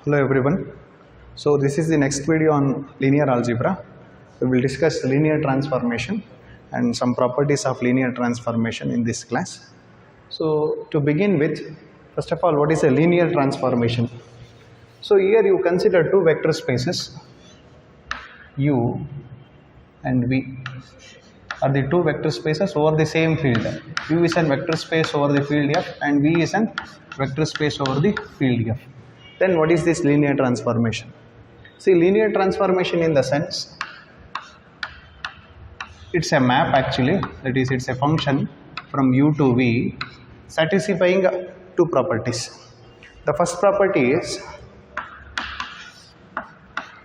Hello everyone. So this is the next video on linear algebra. We will discuss linear transformation and some properties of linear transformation in this class. So to begin with, first of all, what is a linear transformation? So here you consider two vector spaces U and V are the two vector spaces over the same field. U is a vector space over the field F and V is a vector space over the field F. Then what is this linear transformation? See, linear transformation in the sense it's a map actually, that is it's a function from U to V satisfying two properties. The first property is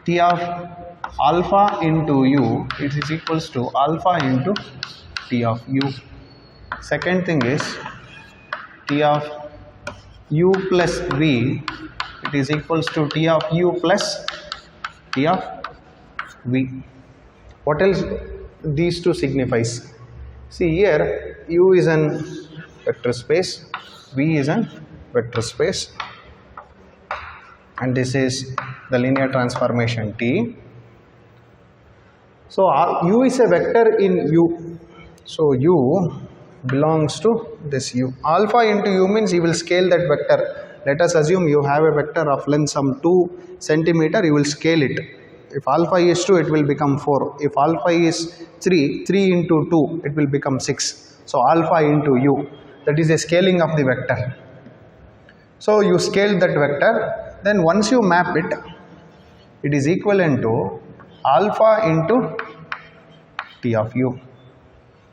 T of alpha into U, it is equals to alpha into T of U. Second thing is T of U plus V, it is equals to T of U plus T of V. What else these two signifies? See here, U is an vector space, V is an vector space, and this is the linear transformation T. So U is a vector in U, so U belongs to this U. Alpha into U means you will scale that vector. Let us assume you have a vector of length some 2 centimeter, you will scale it. If alpha is 2, it will become 4. If alpha is 3, 3 into 2, it will become 6. So alpha into U, that is a scaling of the vector. So you scale that vector, then once you map it, it is equivalent to alpha into T of U.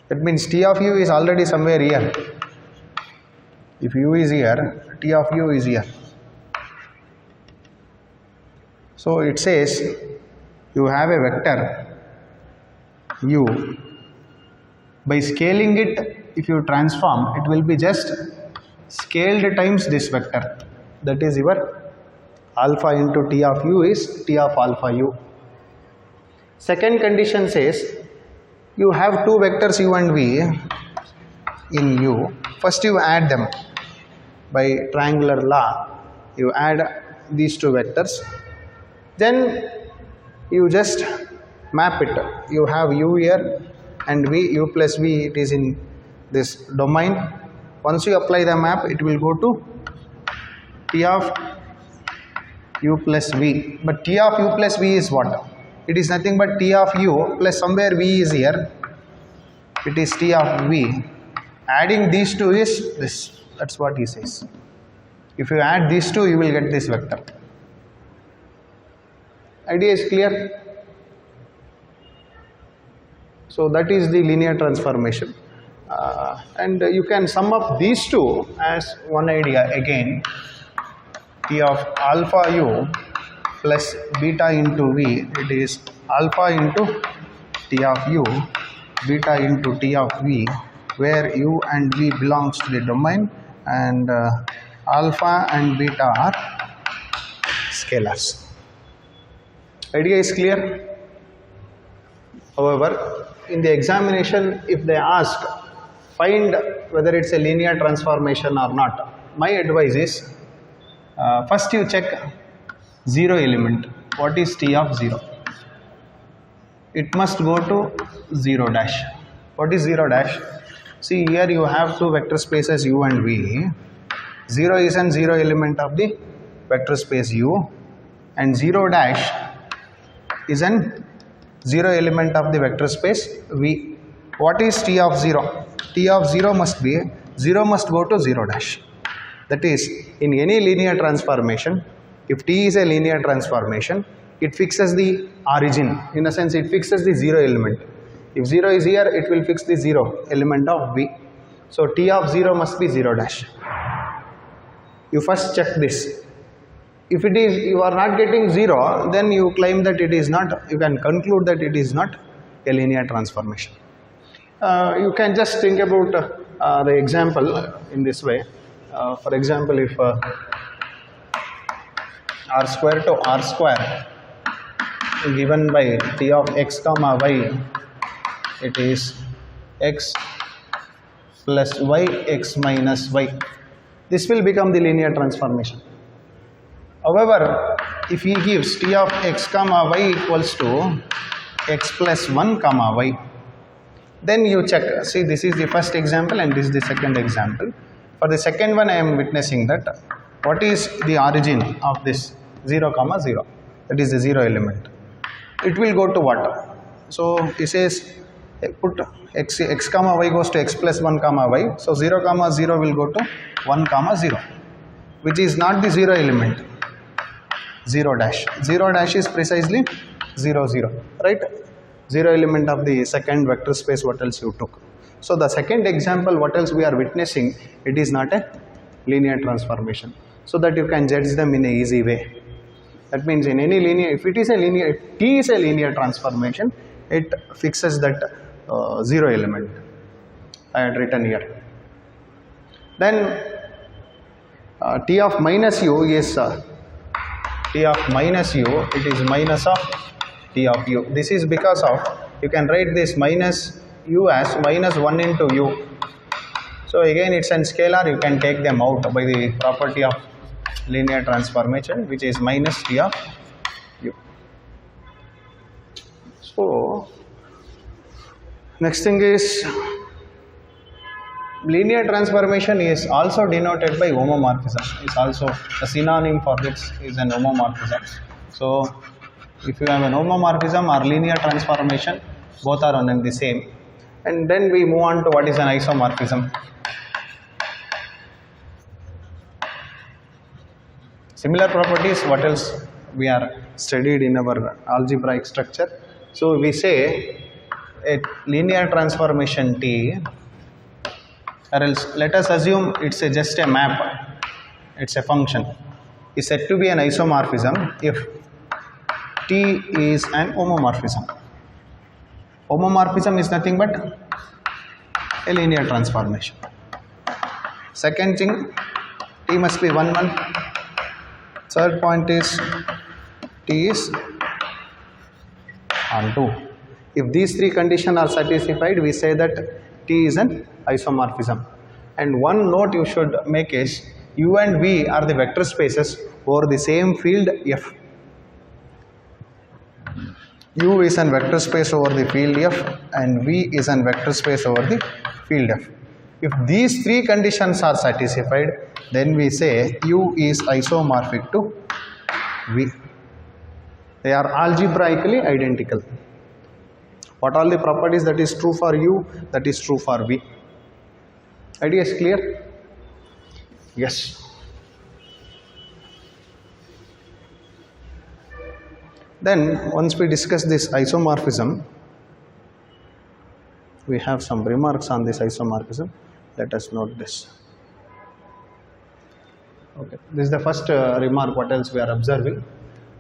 That means T of U is already somewhere here. If U is here, T of U is here. So it says you have a vector U. By scaling it, if you transform, it will be just scaled times this vector. That is your alpha into T of U is T of alpha U. Second condition says you have two vectors U and V in U. First you add them by triangular law. You add these two vectors. Then you just map it. You have U here and V, U plus V, it is in this domain. Once you apply the map, it will go to T of U plus V. But T of U plus V is what? It is nothing but T of U plus somewhere V is here. It is T of V. Adding these two is this. That's what he says. If you add these two, you will get this vector. Idea is clear? So that is the linear transformation. And you can sum up these two as one idea again. T of alpha U plus beta into V, it is alpha into T of U, beta into T of V, where U and V belongs to the domain and alpha and beta are scalars. Idea is clear? However, in the examination, if they ask, find whether it's a linear transformation or not, my advice is, first you check 0 element. What is T of 0? It must go to 0 dash. What is 0 dash? See here you have two vector spaces U and V. 0 is an 0 element of the vector space U and 0 dash is an 0 element of the vector space V. What is T of 0? T of 0 must be 0 must go to 0 dash. That is, in any linear transformation, if T is a linear transformation, it fixes the origin. In a sense, it fixes the 0 element. If 0 is here, it will fix the 0 element of V. So T of 0 must be 0 dash. You first check this. If it is, you are not getting 0, then you claim that it is not, you can conclude that it is not a linear transformation. You can just think about the example in this way. For example, if r square to r square given by T of x comma y, it is x plus y x minus y. This will become the linear transformation. However, if he gives t of x comma y equals to x plus 1 comma y, then you check. See, this is the first example and this is the second example. For the second one, I am witnessing that what is the origin of this 0 comma 0, that is the 0 element. It will go to what? So it says put x comma y goes to x plus 1 comma y. So 0 comma 0 will go to 1 comma 0, which is not the 0 element. 0 dash. 0 dash is precisely 0 0, right? 0 element of the second vector space, what else you took. So the second example, what else we are witnessing, it is not a linear transformation. So that you can judge them in a easy way. That means in any linear, if it is a linear, if T is a linear transformation, it fixes that 0 element. I had written here. Then T of minus u is T of minus u, it is minus of T of u. This is because of, you can write this minus u as minus 1 into u. So again it's a scalar, you can take them out by the property of linear transformation, which is minus T of u. So next thing is, linear transformation is also denoted by homomorphism. It's also a synonym for this is an homomorphism. So if you have an homomorphism or linear transformation, both are one and the same. And then we move on to what is an isomorphism. Similar properties, what else we are studied in our algebraic structure. So we say a linear transformation T, or else let us assume it's just a map, it's a function, is said to be an isomorphism if T is an homomorphism. Homomorphism is nothing but a linear transformation. Second thing, T must be 1 1. Third point is T is on 2. If these three conditions are satisfied, we say that T is an isomorphism. And one note you should make is U and V are the vector spaces over the same field F. U is an vector space over the field F and V is an vector space over the field F. If these three conditions are satisfied, then we say U is isomorphic to V. They are algebraically identical. What are the properties that is true for U, that is true for V? Idea is clear? Yes. Then once we discuss this isomorphism, we have some remarks on this isomorphism. Let us note this. Okay, this is the first remark. What else we are observing?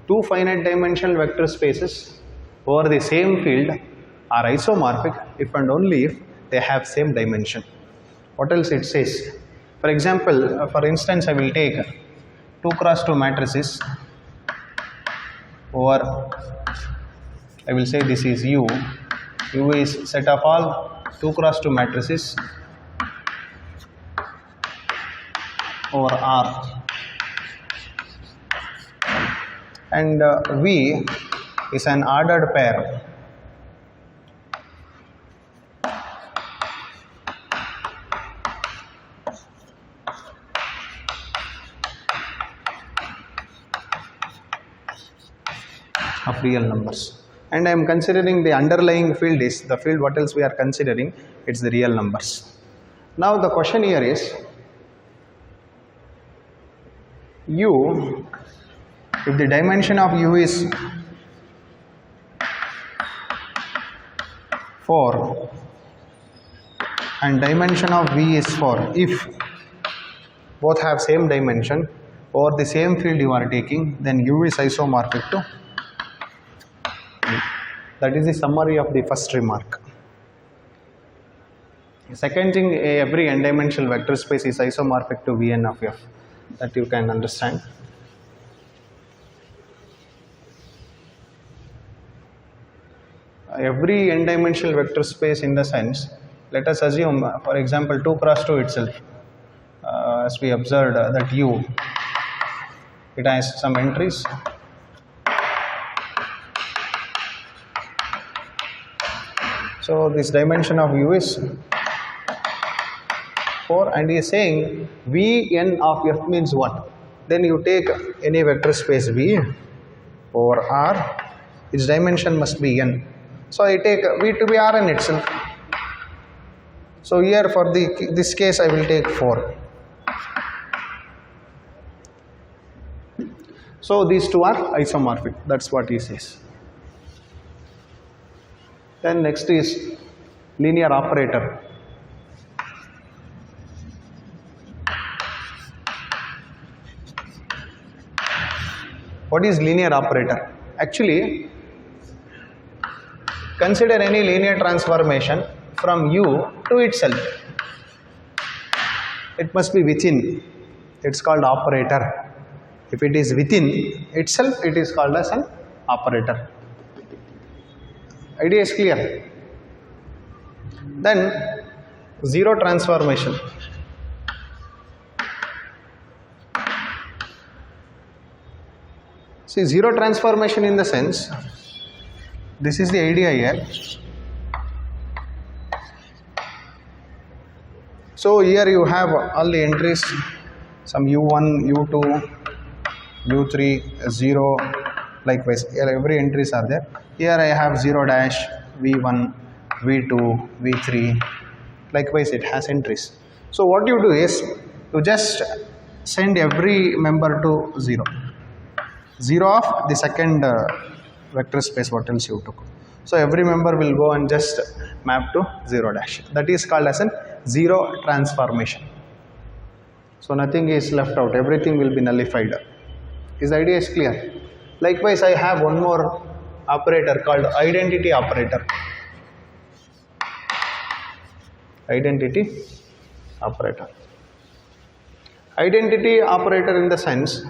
Two finite dimensional vector spaces over the same field are isomorphic if and only if they have same dimension. What else it says? For example, for instance, I will take 2 cross 2 matrices over, I will say this is U. U is set of all 2 cross 2 matrices over R, and V is an ordered pair of real numbers. And I am considering the underlying field is the field. What else we are considering? It's the real numbers. Now the question here is, U, if the dimension of U is 4 and dimension of V is 4, if both have same dimension over the same field you are taking, then U is isomorphic to V. That is the summary of the first remark. Second thing, every n-dimensional vector space is isomorphic to Vn of F. That you can understand. Every n-dimensional vector space in the sense, let us assume, for example, 2 cross 2 itself, as we observed that U, it has some entries So this dimension of U is 4, and he is saying Vn of F means what? Then you take any vector space V over R, its dimension must be n. So I take V to be Rn itself. So here for this case I will take 4. So these two are isomorphic, that's what he says. Then next is linear operator. What is linear operator? Actually, consider any linear transformation from U to itself. It must be within. It's called operator. If it is within itself, it is called as an operator. Idea is clear. Then zero transformation. See, zero transformation in the sense, this is the idea here. So here you have all the entries, some U1, U2, U3, 0, likewise here every entries are there. Here I have 0 dash, V1, V2, V3, likewise it has entries. So what you do is, you just send every member to 0. 0 of the second vector space what else you took. So every member will go and just map to 0 dash. That is called as an zero transformation. So nothing is left out, everything will be nullified. His idea is clear. Likewise, I have one more operator called identity operator. Identity operator. Identity operator in the sense,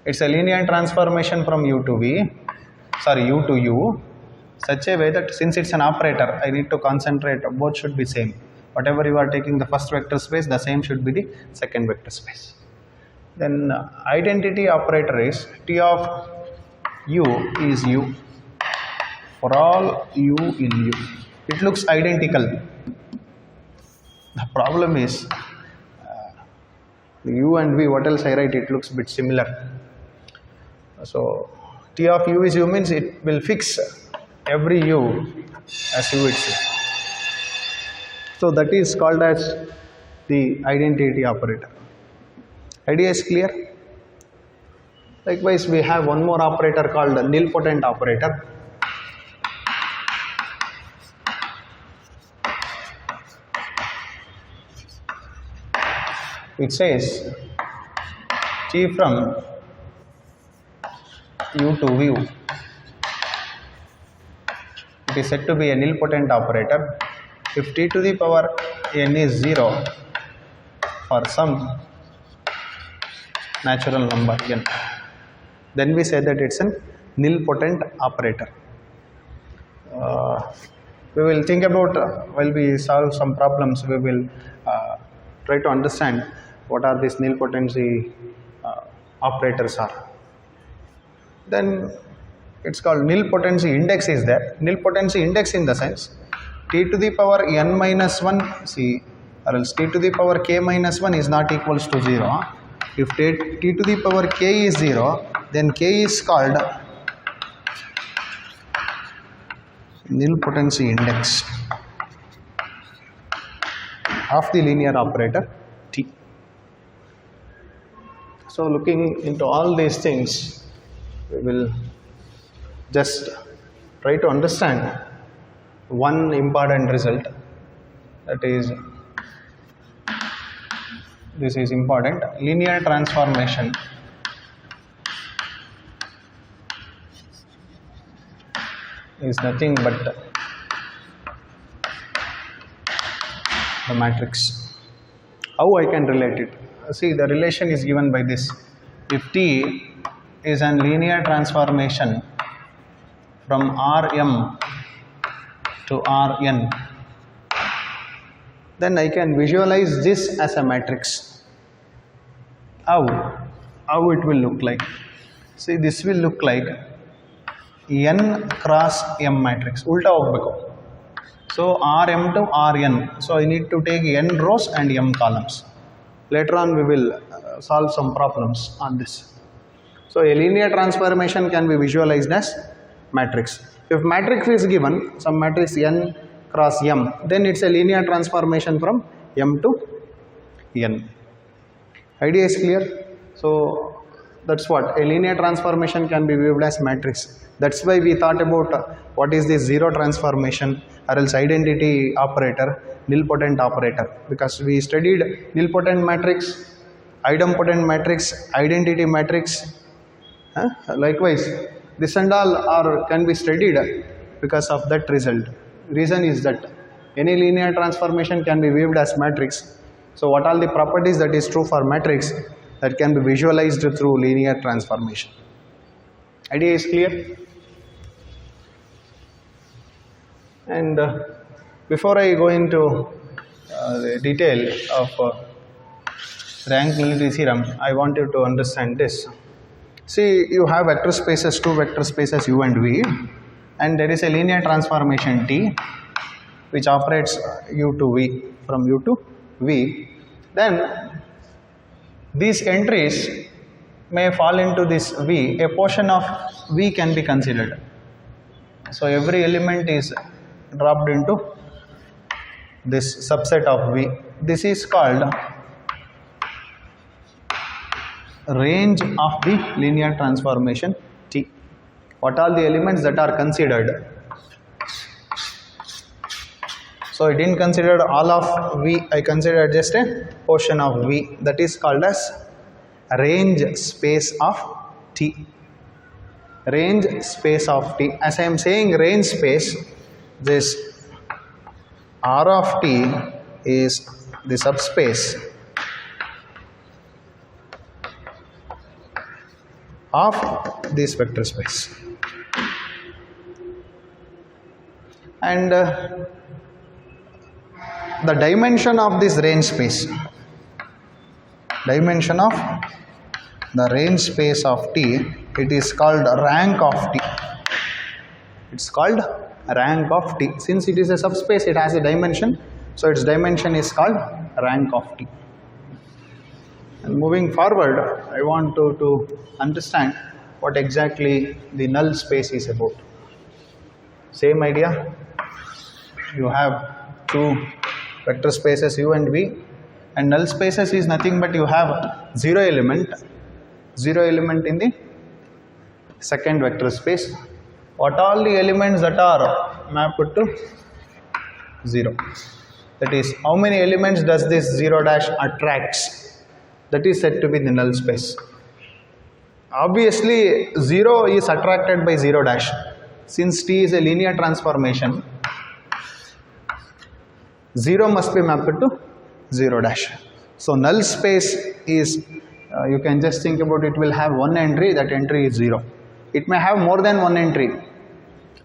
it's a linear transformation from U to U to U, such a way that since it's an operator, I need to concentrate, both should be same. Whatever you are taking the first vector space, the same should be the second vector space. Then identity operator is T of U is U for all U in U. It looks identical. The problem is U and V, what else I write, it looks a bit similar. So T of U is U means it will fix every U as U itself. So that is called as the identity operator. Idea is clear? Likewise, we have one more operator called the nilpotent operator. It says T from U to V. It is said to be a nilpotent operator if T to the power n is 0 for some natural number n. Then we say that it's a nilpotent operator. We will think about while we solve some problems, we will try to understand what are these nilpotency operators are. Then it's called nilpotency index is there. Nilpotency index in the sense T to the power n minus 1, see, or else T to the power k minus 1 is not equals to 0. If T to the power k is 0, then k is called nilpotency index of the linear operator T. So looking into all these things, we will just try to understand one important result, that is, this is important, linear transformation is nothing but the matrix. How I can relate it? See, the relation is given by this. If T is a linear transformation from Rm to Rn, then I can visualize this as a matrix. How it will look like? See, this will look like n cross m matrix. Ulta hogbeku. So Rm to Rn. So I need to take n rows and m columns. Later on we will solve some problems on this. So a linear transformation can be visualized as matrix. If matrix is given, some matrix n cross m, then it's a linear transformation from m to n. Idea is clear? So that's what a linear transformation can be viewed as matrix. That's why we thought about what is this zero transformation or else identity operator, nilpotent operator, because we studied nilpotent matrix, idempotent matrix, identity matrix. Likewise, this and all can be studied because of that result. Reason is that any linear transformation can be viewed as matrix. So what are the properties that is true for matrix that can be visualized through linear transformation? Idea is clear? And before I go into the detail of rank nullity theorem, I want you to understand this. See, you have vector spaces, two vector spaces u and v, and there is a linear transformation T which operates u to v, from u to v. Then these entries may fall into this v. A portion of v can be considered. So every element is dropped into this subset of v. This is called range of the linear transformation T. What are the elements that are considered? So I didn't consider all of v, I considered just a portion of v. That is called as range space of T. Range space of T. As I am saying range space, this R of T is the subspace of this vector space. And the dimension of this range space, dimension of the range space of T, it is called rank of T. It's called rank of T. Since it is a subspace, it has a dimension, so its dimension is called rank of T. And moving forward, I want to understand what exactly the null space is about. Same idea. You have two vector spaces u and v, and null spaces is nothing but you have zero element in the second vector space. What all the elements that are mapped to 0? That is, how many elements does this 0 dash attracts? That is said to be the null space. Obviously 0 is attracted by 0 dash. Since T is a linear transformation, 0 must be mapped to 0 dash. So null space is, you can just think about it, will have one entry, that entry is 0. It may have more than one entry.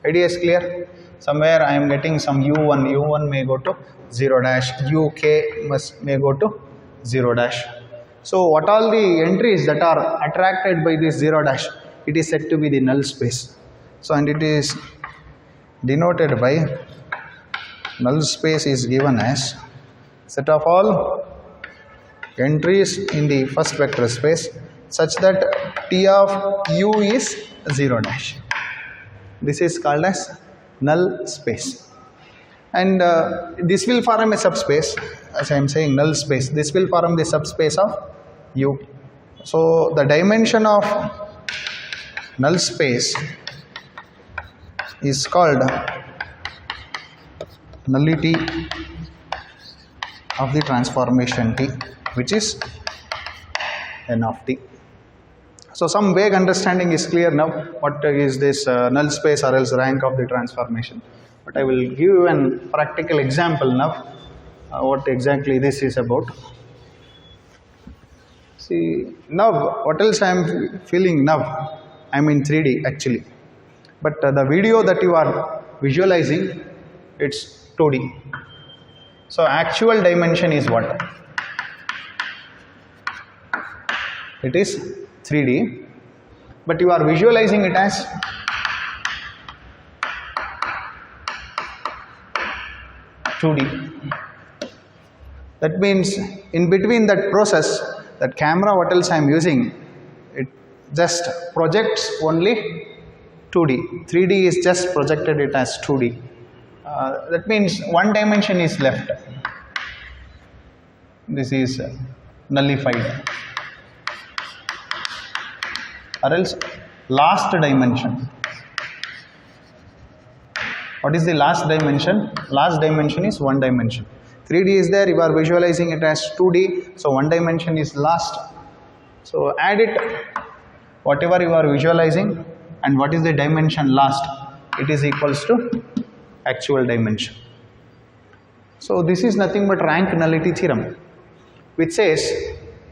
Idea is clear? Somewhere I am getting some u1 may go to 0 dash, uk may go to 0 dash. So what all the entries that are attracted by this 0 dash, it is said to be the null space. So and it is denoted by, null space is given as set of all entries in the first vector space such that T of u is 0 dash. This is called as null space. And this will form a subspace, as I am saying null space, this will form the subspace of u. So the dimension of null space is called nullity of the transformation T, which is n of T. So some vague understanding is clear now. What is this null space or else rank of the transformation? But I will give you a practical example now, what exactly this is about. See, now what else I am feeling now? I am in 3D actually. But the video that you are visualizing, it's 2D. So actual dimension is what? It is 3D, but you are visualizing it as 2D. That means in between that process, that camera what else I am using, it just projects only 2D. 3D is just projected it as 2D. That means one dimension is left. This is nullified. Or else last dimension. What is the last dimension? Last dimension is one dimension. 3D is there, you are visualizing it as 2D, so one dimension is last. So add it, whatever you are visualizing, and what is the dimension last, it is equals to actual dimension. So this is nothing but rank nullity theorem, which says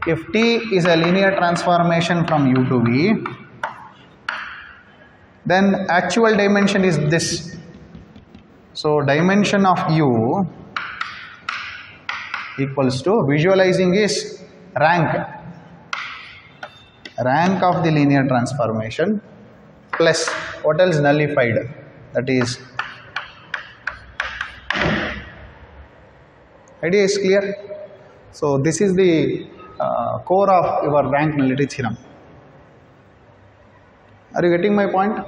if T is a linear transformation from U to V, then actual dimension is this. So dimension of U equals to, visualizing is rank of the linear transformation plus what else, nullified, that is, idea is clear. So this is the core of your rank nullity theorem. Are you getting my point?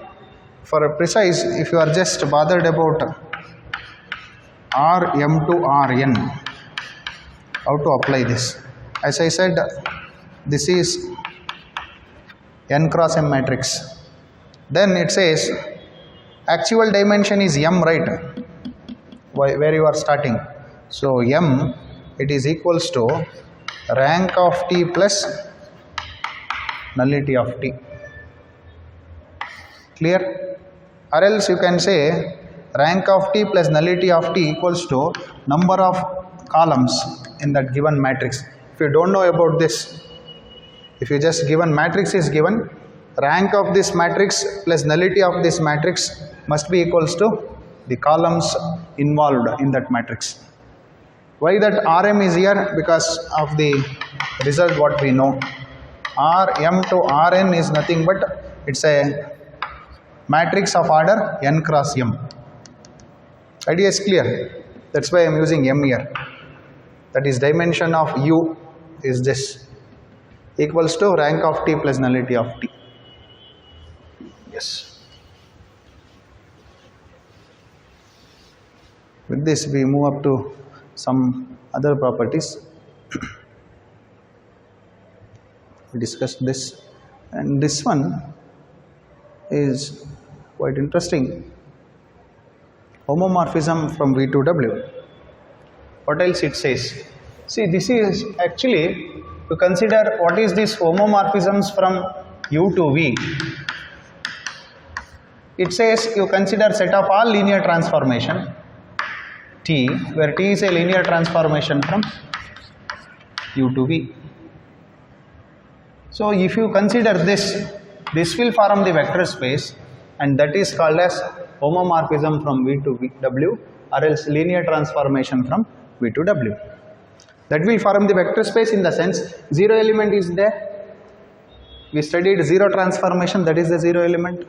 For a precise, if you are just bothered about Rm to Rn, how to apply this? As I said, this is n cross m matrix. Then it says actual dimension is m, right? Where you are starting. So m, it is equals to rank of T plus nullity of T. Clear? Or else you can say rank of T plus nullity of T equals to number of columns in that given matrix. If you don't know about this, if you just given matrix is given, rank of this matrix plus nullity of this matrix must be equals to the columns involved in that matrix. Why that Rm is here? Because of the result what we know. Rm to Rn is nothing but it's a matrix of order n cross m. Idea is clear. That's why I am using m here. That is dimension of U is this, equals to rank of T plus nullity of T. Yes. With this we move up to some other properties. We discussed this, and this one is quite interesting. Homomorphism from V to W. What else it says? See, this is actually to consider what is this homomorphisms from U to V. It says you consider set of all linear transformation T, where T is a linear transformation from U to V. So if you consider this will form the vector space, and that is called as homomorphism from V to W, or else linear transformation from V to W. That will form the vector space in the sense zero element is there. We studied zero transformation, that is the zero element.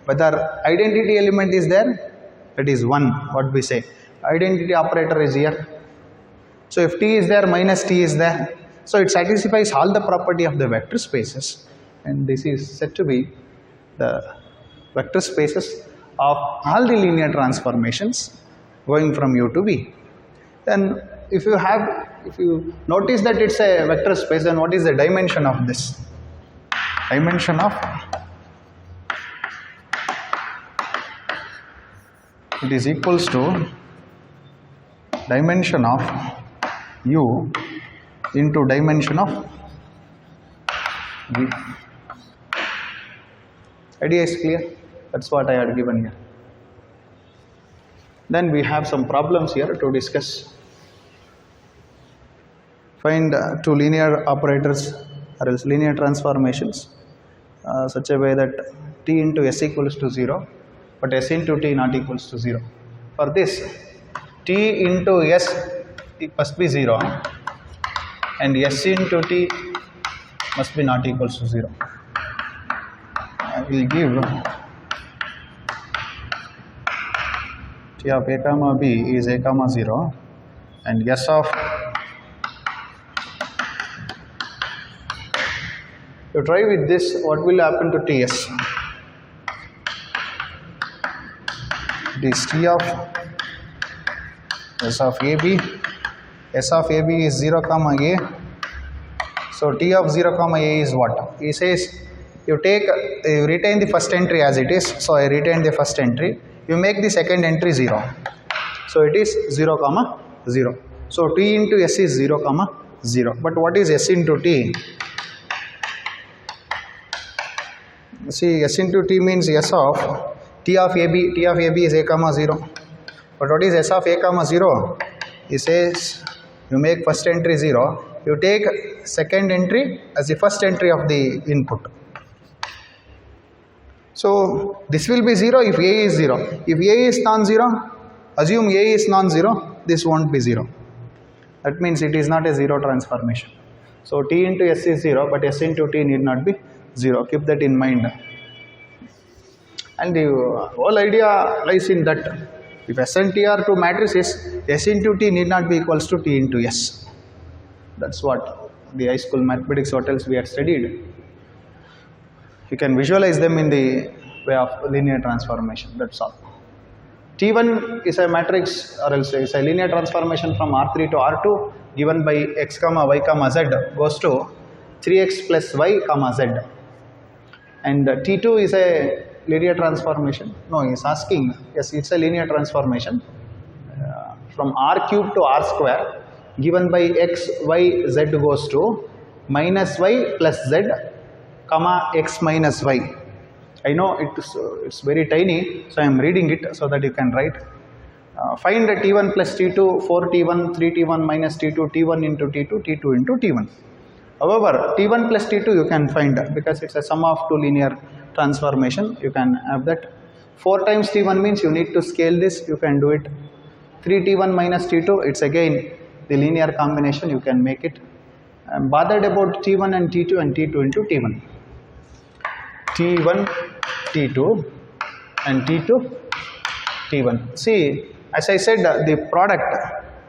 Whether identity element is there, that is 1, what we say. Identity operator is here. So if T is there, minus T is there. So it satisfies all the property of the vector spaces, and this is said to be the vector spaces of all the linear transformations going from U to V. Then if you notice that it's a vector space, then what is the dimension of this? Dimension of, it is equals to dimension of U into dimension of V. Idea is clear? That's what I had given here. Then we have some problems here to discuss. Find two linear operators or else linear transformations such a way that T into S equals to 0, but S into T not equals to 0. For this, T into S it must be 0 and S into T must be not equals to 0. I will give T of a comma b is a comma 0 and S of, you try with this, what will happen to Ts? It is T of S of AB. S of AB is 0 comma A. So T of 0 comma A is what? He says you retain the first entry as it is. So I retain the first entry. You make the second entry 0. So it is 0 comma 0. So T into S is 0 comma 0. But what is S into T? See, S into T means S of T of AB. T of AB is a comma 0. But what is S of a comma 0? He says you make first entry 0. You take second entry as the first entry of the input. So this will be 0 if A is 0. If A is non-zero, assume A is non-zero, this won't be 0. That means it is not a 0 transformation. So T into S is 0, but S into T need not be 0. Keep that in mind. And the whole idea lies in that if S and T are two matrices, S into T need not be equals to T into S. That's what the high school mathematics hotels we had studied. You can visualize them in the way of linear transformation, that's all. T1 is a matrix or else is a linear transformation from R3 to R2 given by x comma y comma z goes to 3x plus y comma z. And T2 is a linear transformation. No, he is asking, yes, it's a linear transformation from R cube to R square given by x, y, z goes to minus y plus z comma x minus y. I know it's very tiny, so I am reading it so that you can write. Find T1 plus T2, 4T1, 3T1 minus T2, T1 into T2, T2 into T1. However, T1 plus T2 you can find because it's a sum of two linear transformation. You can have that. 4 times T1 means you need to scale this, you can do it. 3T1 minus T2, it's again the linear combination, you can make it. I'm bothered about T1 and T2 and T2 into T1. T1, T2 and T2, T1. See, as I said, the product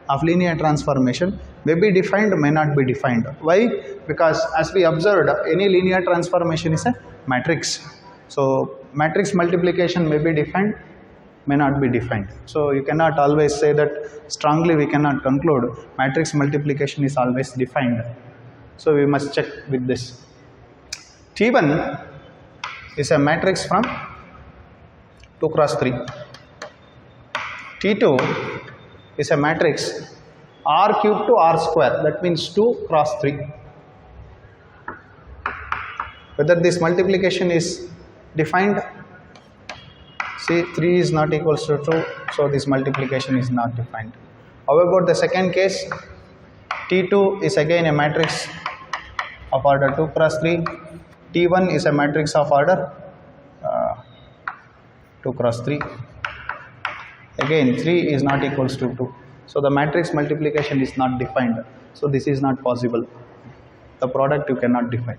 of linear transformation may be defined, may not be defined. Why? Because as we observed, any linear transformation is a matrix. So, matrix multiplication may be defined, may not be defined. So, you cannot always say that strongly we cannot conclude matrix multiplication is always defined. So, we must check with this. T1 is a matrix from 2 cross 3. T2 is a matrix R cube to R square, that means 2 cross 3. Whether this multiplication is defined, see 3 is not equals to 2, so this multiplication is not defined. How about the second case? T2 is again a matrix of order 2 cross 3. T1 is a matrix of order 2 cross 3. Again 3 is not equals to 2. So the matrix multiplication is not defined. So this is not possible. The product you cannot define.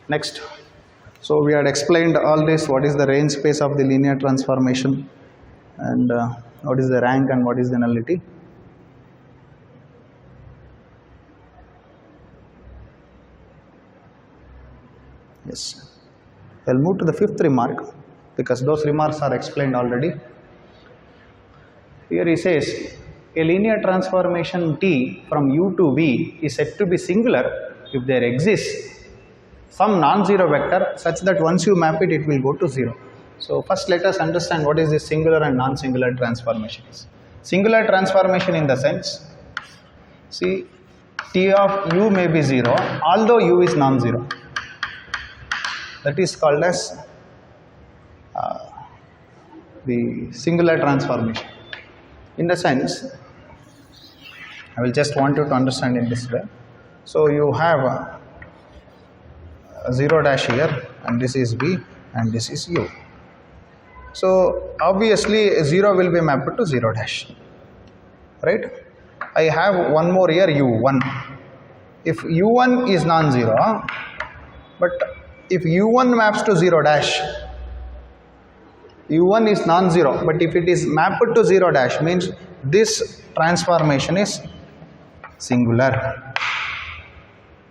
Next. So we had explained all this, what is the range space of the linear transformation and what is the rank and what is the nullity. Yes. I will move to the fifth remark because those remarks are explained already. Here he says, a linear transformation T from U to V is said to be singular if there exists some non-zero vector such that once you map it, it will go to 0. So first let us understand what is this singular and non-singular transformation is. Singular transformation in the sense, see, T of U may be 0 although U is non-zero. That is called as the singular transformation. In the sense, I will just want you to understand in this way. So you have a 0 dash here and this is V and this is U. So obviously 0 will be mapped to 0 dash, right? I have one more here U1. If U1 is non-zero, but if U1 maps to 0 dash, u1 is non-zero, but if it is mapped to 0 dash means this transformation is singular.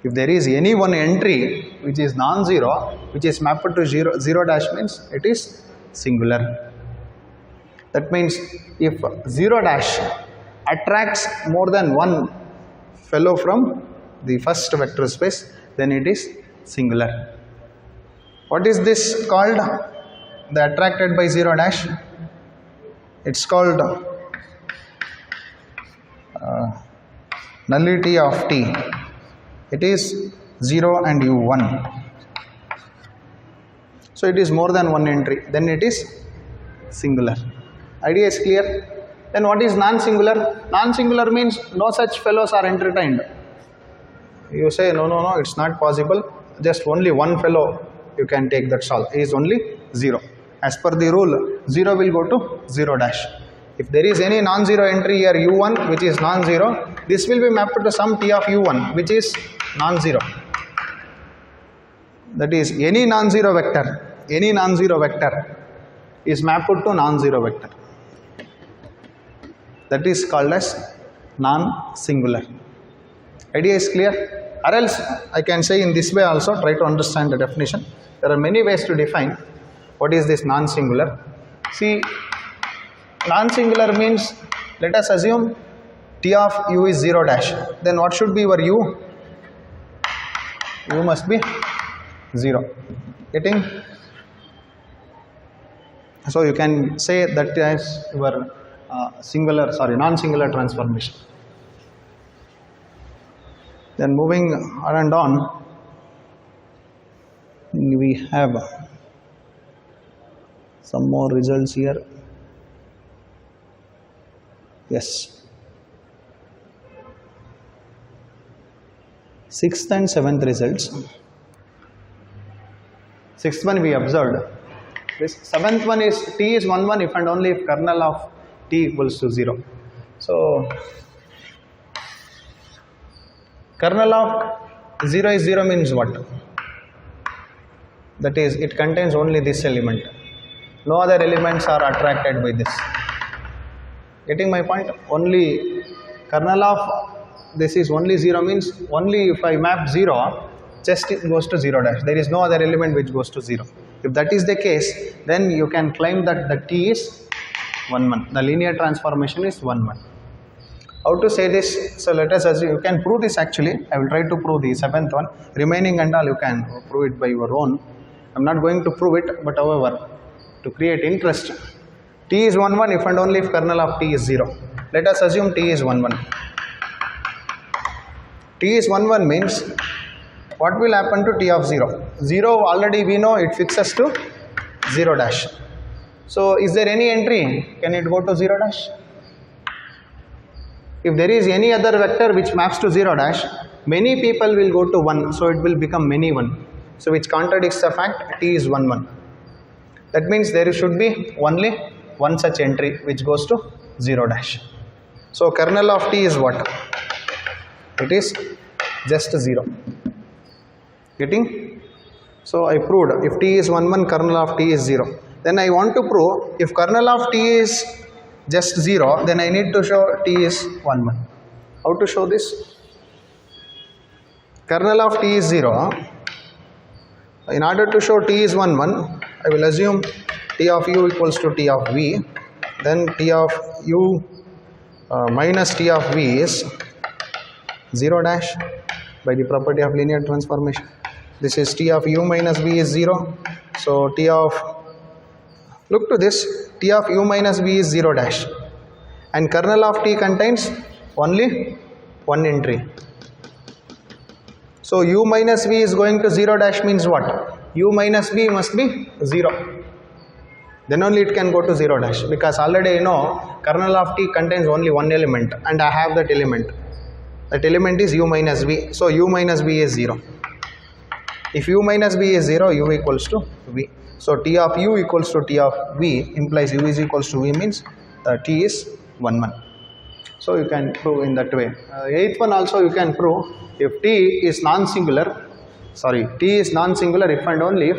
If there is any one entry which is non-zero, which is mapped to 0 dash means it is singular. That means if 0 dash attracts more than one fellow from the first vector space, then it is singular. What is this called? The attracted by 0 dash? It's called nullity of T. It is 0 and u1. So it is more than one entry, then it is singular. Idea is clear? Then what is non-singular? Non-singular means no such fellows are entertained. You say no, it's not possible. Just only one fellow you can take, that's all. It is only 0. As per the rule, 0 will go to 0 dash. If there is any non-zero entry here u1 which is non-zero, this will be mapped to some t of u1 which is non-zero. That is, any non-zero vector is mapped to non-zero vector. That is called as non-singular. Idea is clear? Or else I can say in this way also, try to understand the definition. There are many ways to define what is this non-singular. See, non-singular means, let us assume t of u is 0 dash. Then what should be your u? U must be 0. Getting? So you can say that as your non-singular transformation. Then moving on and on, we have some more results here. Yes. 6th and 7th results. 6th one we observed. This 7th one is t is 1 1 if and only if kernel of t equals to 0. So kernel of 0 is 0 means what? That is, it contains only this element. No other elements are attracted by this. Getting my point? Only kernel of this is only 0 means only if I map 0, just it goes to 0 dash. There is no other element which goes to 0. If that is the case, then you can claim that the t is 1 1. The linear transformation is 1 1. How to say this? So let us assume, you can prove this actually. I will try to prove the 7th one. Remaining and all you can prove it by your own. I am not going to prove it, but however, to create interest, t is 1 1 if and only if kernel of t is 0. Let us assume t is 1 1. T is 1 1 means what will happen to t of 0? 0 already we know it fixes to 0 dash. So is there any entry? Can it go to 0 dash? If there is any other vector which maps to 0 dash, many people will go to 1, so it will become many 1. So which contradicts the fact t is 1 1. That means there should be only one such entry which goes to 0 dash. So kernel of t is what? It is just 0. Getting? So I proved if t is 1 1, kernel of t is 0. Then I want to prove if kernel of t is just 0, then I need to show t is 1 1. How to show this? Kernel of t is 0. In order to show t is 1 1, I will assume t of u equals to t of v. Then t of u minus t of v is 0 dash by the property of linear transformation. This is t of u minus v is 0. So t of, look to this, t of u minus v is 0 dash. And kernel of t contains only one entry. So u minus v is going to 0 dash means what? U minus v must be 0. Then only it can go to 0 dash, because already you know kernel of t contains only one element and I have that element. That element is u minus v. So u minus v is 0. If u minus v is 0, u equals to v. So t of u equals to t of v implies u is equals to v means t is 1 1. So you can prove in that way. 8th one also you can prove if t is non-singular if and only if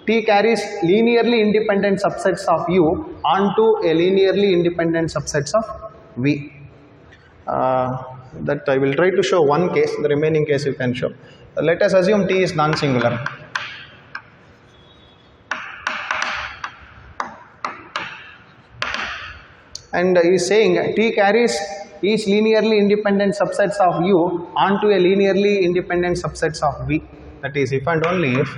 T carries linearly independent subsets of U onto a linearly independent subsets of V. That I will try to show one case, the remaining case you can show. Let us assume T is non-singular. And he is saying T carries each linearly independent subsets of U onto a linearly independent subsets of V. That is, if and only if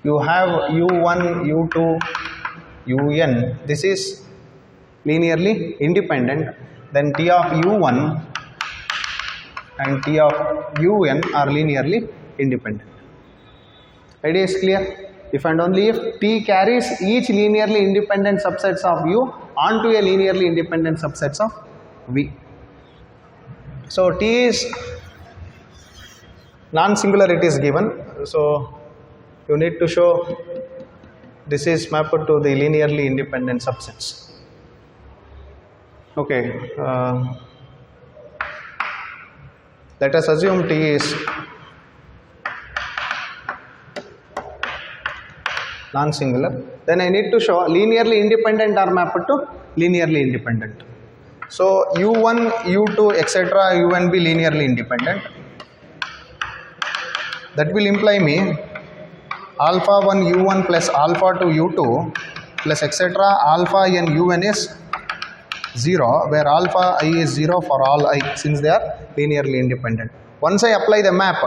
you have U1, U2, Un, this is linearly independent, then T of U1 and T of Un are linearly independent. Idea is clear? If and only if T carries each linearly independent subsets of U onto a linearly independent subsets of V. So T is non-singular, it is given. So you need to show this is mapped to the linearly independent subsets. Okay. Let us assume T is non-singular. Then I need to show linearly independent are mapped to linearly independent. So U1, U2, etc. UN be linearly independent. That will imply me alpha 1 U1 plus alpha 2 U2 plus etc. alpha n UN is 0, where alpha I is 0 for all I, since they are linearly independent. Once I apply the map,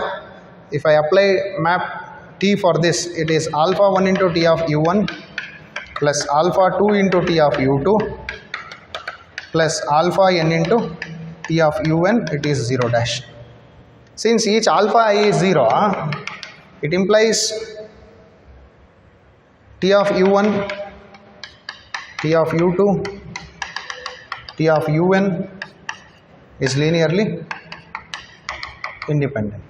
if I apply map T for this, it is alpha 1 into T of U1 plus alpha 2 into T of U2 plus alpha n into T of UN, it is 0 dash. Since each alpha I is 0, it implies T of U1, T of U2, T of UN is linearly independent.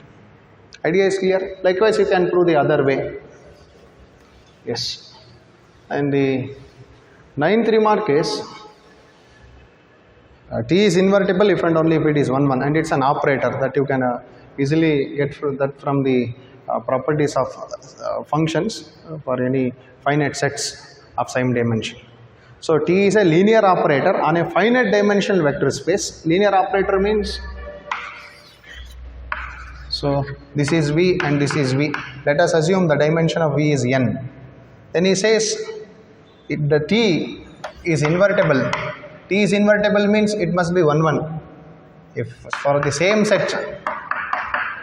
Idea is clear? Likewise, you can prove the other way. Yes. And the 9th remark is T is invertible if and only if it is 1, 1, and it's an operator that you can easily get from the properties of functions for any finite sets of same dimension. So T is a linear operator on a finite dimensional vector space. Linear operator means, so this is V and this is V. Let us assume the dimension of V is n. Then he says if the T is invertible. T is invertible means it must be 1, 1. If for the same set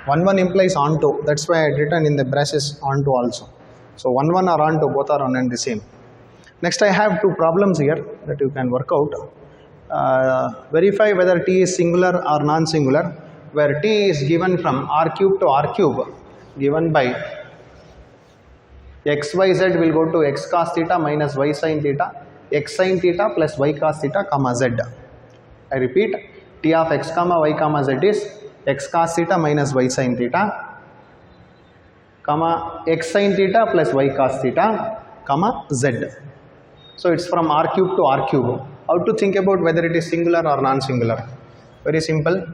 1, 1 implies onto. That's why I had written in the braces onto also. So 1, 1 or onto, both are one and the same. Next I have two problems here that you can work out. Verify whether T is singular or non-singular, where T is given from R cube to R cube, given by xyz will go to x cos theta minus y sin theta, x sin theta plus y cos theta comma z. I repeat, T of x comma y comma z is x cos theta minus y sin theta, comma x sin theta plus y cos theta, comma z. So it's from R cube to R cube. How to think about whether it is singular or non-singular? Very simple.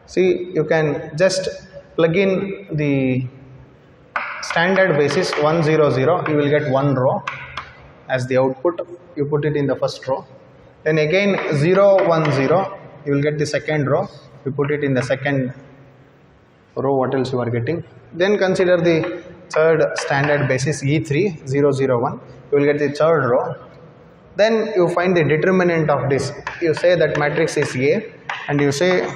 See, you can just plug in the standard basis 1, 0, 0. You will get one row as the output. You put it in the first row. Then again 0, 1, 0. You will get the second row. You put it in the second row. What else you are getting? Then consider the third standard basis E3, 0, 0, 1. You will get the third row. Then you find the determinant of this. You say that matrix is A, and you say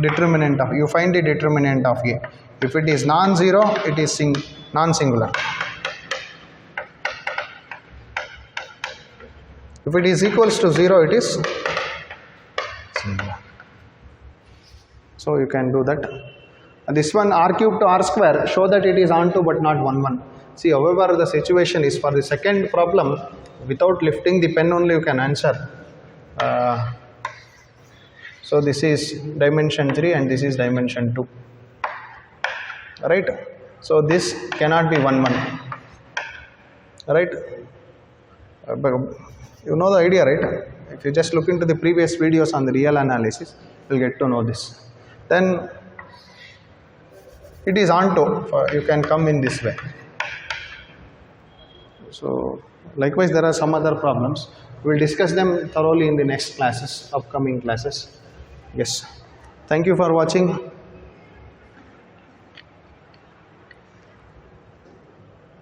determinant of, you find the determinant of A. If it is non-zero, it is non-singular. If it is equals to 0, it is singular. So you can do that. This one R cube to R square, show that it is onto but not 1, 1. See, however the situation is for the second problem, without lifting the pen only you can answer. So this is dimension 3 and this is dimension 2. Right? So this cannot be 1, 1. Right? But you know the idea, right? If you just look into the previous videos on the real analysis, you will get to know this. Then it is onto, you can come in this way. So likewise there are some other problems. We will discuss them thoroughly in the next classes, upcoming classes. Yes. Thank you for watching.